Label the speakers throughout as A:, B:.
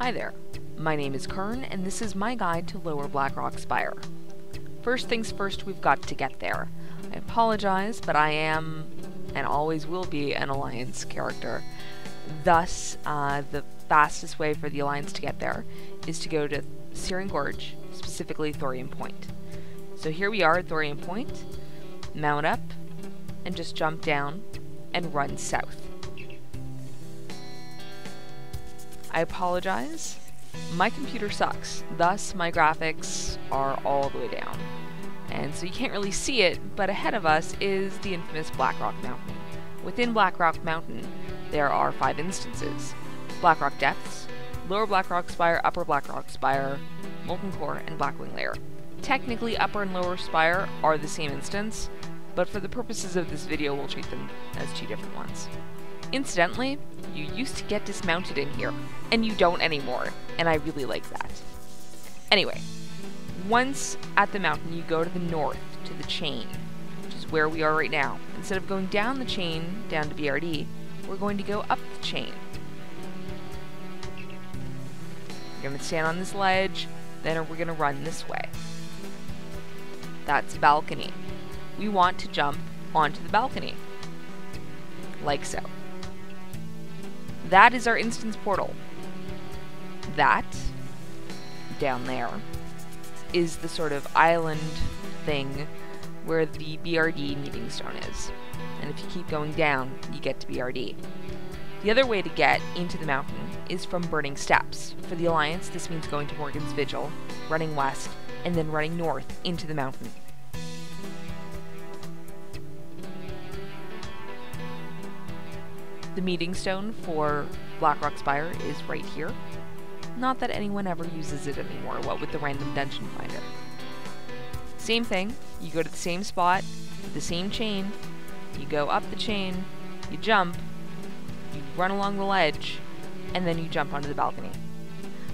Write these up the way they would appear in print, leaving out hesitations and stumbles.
A: Hi there, my name is Kurn, and this is my guide to Lower Blackrock Spire. First things first, we've got to get there. I apologize, but I am, and always will be, an Alliance character. Thus, the fastest way for the Alliance to get there is to go to Searing Gorge, specifically Thorium Point. So here we are at Thorium Point, mount up, and just jump down and run south. I apologize. My computer sucks, thus my graphics are all the way down. And so you can't really see it, but ahead of us is the infamous Blackrock Mountain. Within Blackrock Mountain, there are 5 instances: Blackrock Depths, Lower Blackrock Spire, Upper Blackrock Spire, Molten Core, and Blackwing Lair. Technically, Upper and Lower Spire are the same instance, but for the purposes of this video, we'll treat them as 2 different ones. Incidentally, you used to get dismounted in here, and you don't anymore, and I really like that. Anyway, once at the mountain, you go to the north, to the chain, which is where we are right now. Instead of going down the chain, down to BRD, we're going to go up the chain. We're going to stand on this ledge, then we're going to run this way. That's balcony. We want to jump onto the balcony, like so. That is our instance portal. That, down there, is the sort of island thing where the BRD meeting stone is. And if you keep going down, you get to BRD. The other way to get into the mountain is from Burning Steps. For the Alliance, this means going to Morgan's Vigil, running west, and then running north into the mountain. The meeting stone for Blackrock Spire is right here. Not that anyone ever uses it anymore, what with the random dungeon finder. Same thing, you go to the same spot, the same chain, you go up the chain, you jump, you run along the ledge, and then you jump onto the balcony.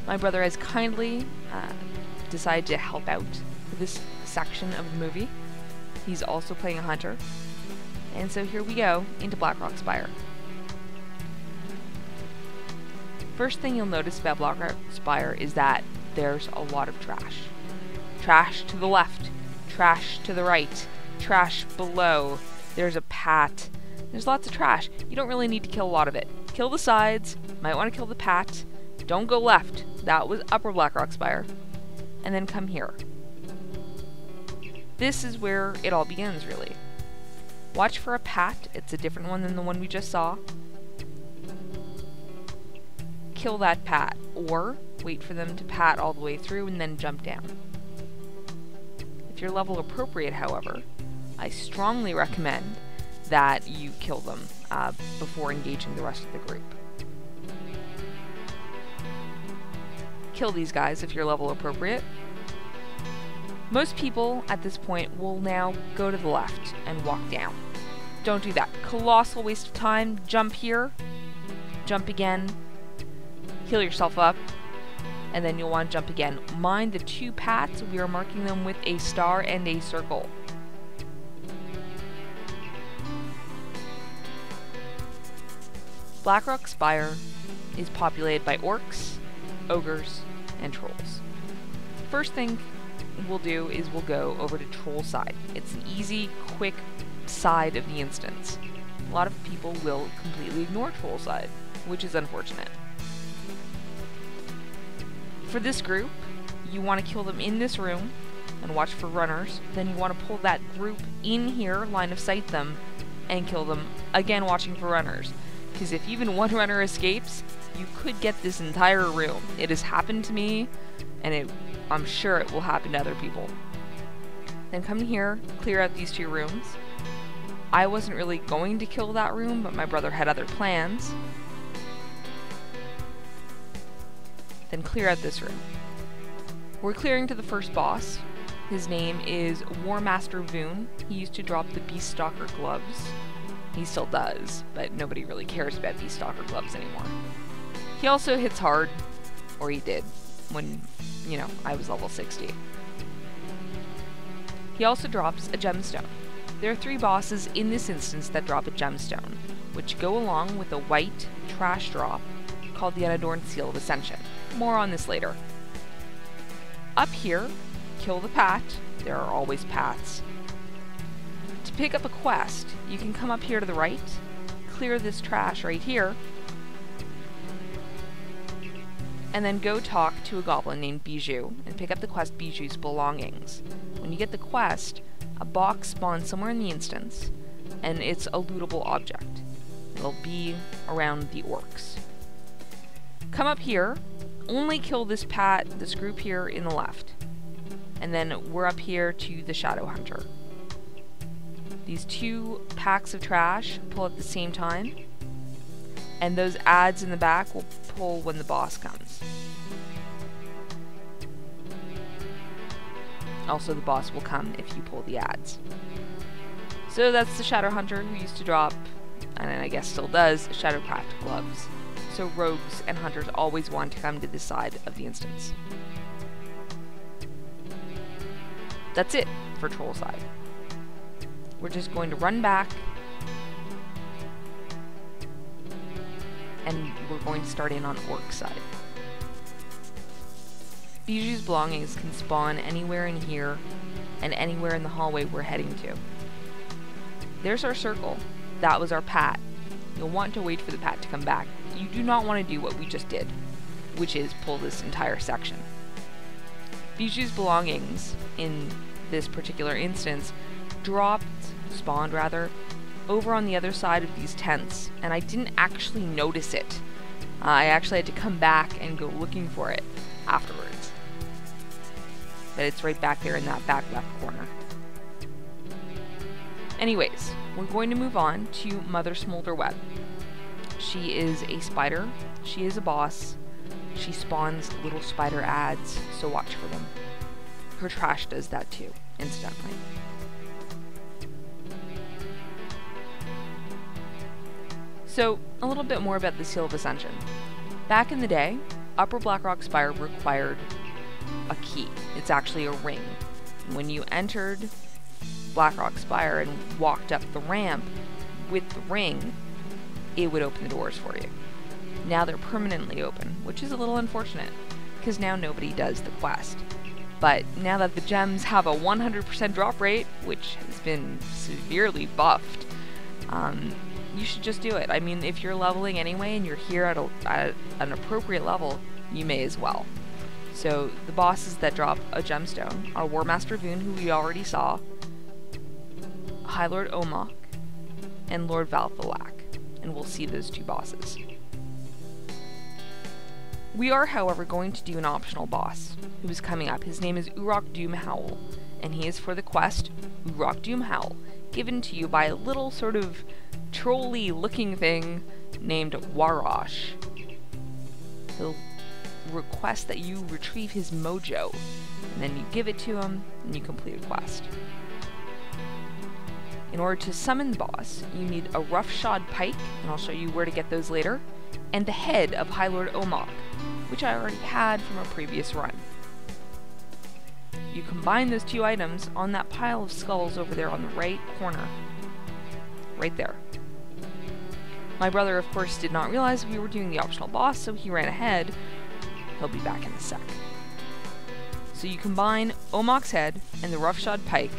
A: My brother has kindly decided to help out for this section of the movie. He's also playing a hunter. And so here we go into Blackrock Spire. First thing you'll notice about Blackrock Spire is that there's a lot of trash. Trash to the left, trash to the right, trash below. There's a pat. There's lots of trash. You don't really need to kill a lot of it. Kill the sides, might want to kill the pat. Don't go left. That was Upper Blackrock Spire. And then come here. This is where it all begins, really. Watch for a pat. It's a different one than the one we just saw. Kill that pat, or wait for them to pat all the way through and then jump down. If you're level appropriate, however, I strongly recommend that you kill them before engaging the rest of the group. Kill these guys if you're level appropriate. Most people at this point will now go to the left and walk down. Don't do that. Colossal waste of time. Jump here, jump again, heal yourself up, and then you'll want to jump again. Mind the 2 pats, we are marking them with a star and a circle. Blackrock Spire is populated by orcs, ogres, and trolls. First thing we'll do is we'll go over to Troll side. It's an easy, quick side of the instance. A lot of people will completely ignore Troll side, which is unfortunate. For this group, you want to kill them in this room and watch for runners. Then you want to pull that group in here, line of sight them, and kill them, again watching for runners. Because if even one runner escapes, you could get this entire room. It has happened to me, and I'm sure it will happen to other people. Then come here, clear out these 2 rooms. I wasn't really going to kill that room, but my brother had other plans. Then clear out this room. We're clearing to the first boss. His name is Warmaster Moon. He used to drop the Beaststalker gloves. He still does, but nobody really cares about Beaststalker gloves anymore. He also hits hard, or he did, when, you know, I was level 60. He also drops a gemstone. There are 3 bosses in this instance that drop a gemstone, which go along with a white trash drop called the Unadorned Seal of Ascension. more on this later. Up here, kill the pat. There are always pats. To pick up a quest, you can come up here to the right, clear this trash right here, and then go talk to a goblin named Bijou and pick up the quest Bijou's Belongings. When you get the quest, a box spawns somewhere in the instance, and it's a lootable object. It'll be around the orcs. Come up here, only kill this group here in the left, and then we're up here to the Shadowhunter. These two packs of trash pull at the same time, and those ads in the back will pull when the boss comes. Also, the boss will come if you pull the ads. So that's the Shadowhunter, who used to drop, and I guess still does, Shadowcraft gloves. So rogues and hunters always want to come to this side of the instance. That's it for troll side. We're just going to run back, and we're going to start in on orc side. Bijou's Belongings can spawn anywhere in here and anywhere in the hallway we're heading to. There's our circle. That was our pat. You'll want to wait for the pat to come back. You do not want to do what we just did, which is pull this entire section. Bijou's Belongings, in this particular instance, spawned rather, over on the other side of these tents, and I didn't actually notice it. I actually had to come back and go looking for it afterwards. But it's right back there in that back left corner. Anyways, we're going to move on to Mother Smolderweb. She is a spider. She is a boss. She spawns little spider ads, so watch for them. Her trash does that too, incidentally. So, a little bit more about the Syllabus Engine. Back in the day, Upper Blackrock Spire required a key. It's actually a ring. When you entered Blackrock Spire and walked up the ramp with the ring, it would open the doors for you. Now they're permanently open, which is a little unfortunate, because now nobody does the quest. But now that the gems have a 100% drop rate, which has been severely buffed, you should just do it. I mean, if you're leveling anyway and you're here at an appropriate level, you may as well. So the bosses that drop a gemstone are Warmaster Moon, who we already saw, High Lord Omok, and Lord Valthalak, and we'll see those two bosses. We are, however, going to do an optional boss who is coming up. His name is Urok Doomhowl, and he is for the quest Urok Doomhowl, given to you by a little sort of trolly looking thing named Warash. He'll request that you retrieve his mojo, and then you give it to him, and you complete a quest. In order to summon the boss, you need a roughshod pike, and I'll show you where to get those later, and the head of High Lord Omok, which I already had from a previous run. You combine those two items on that pile of skulls over there on the right corner. Right there. My brother, of course, did not realize we were doing the optional boss, so he ran ahead. He'll be back in a sec. So you combine Omok's head and the roughshod pike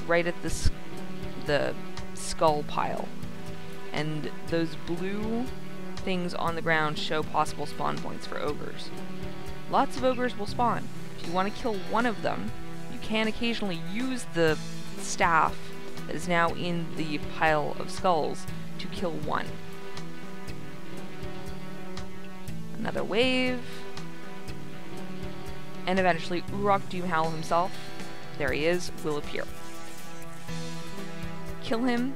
A: right at the skull pile. And those blue things on the ground show possible spawn points for ogres. Lots of ogres will spawn. If you want to kill one of them, you can occasionally use the staff that is now in the pile of skulls to kill one. Another wave, and eventually Urok Doomhowl himself, there he is, will appear. Kill him,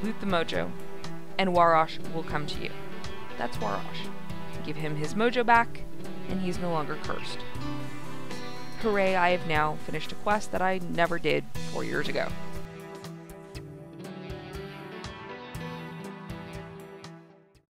A: loot the mojo, and Warash will come to you. That's Warash. Give him his mojo back, and he's no longer cursed. Hooray, I have now finished a quest that I never did 4 years ago.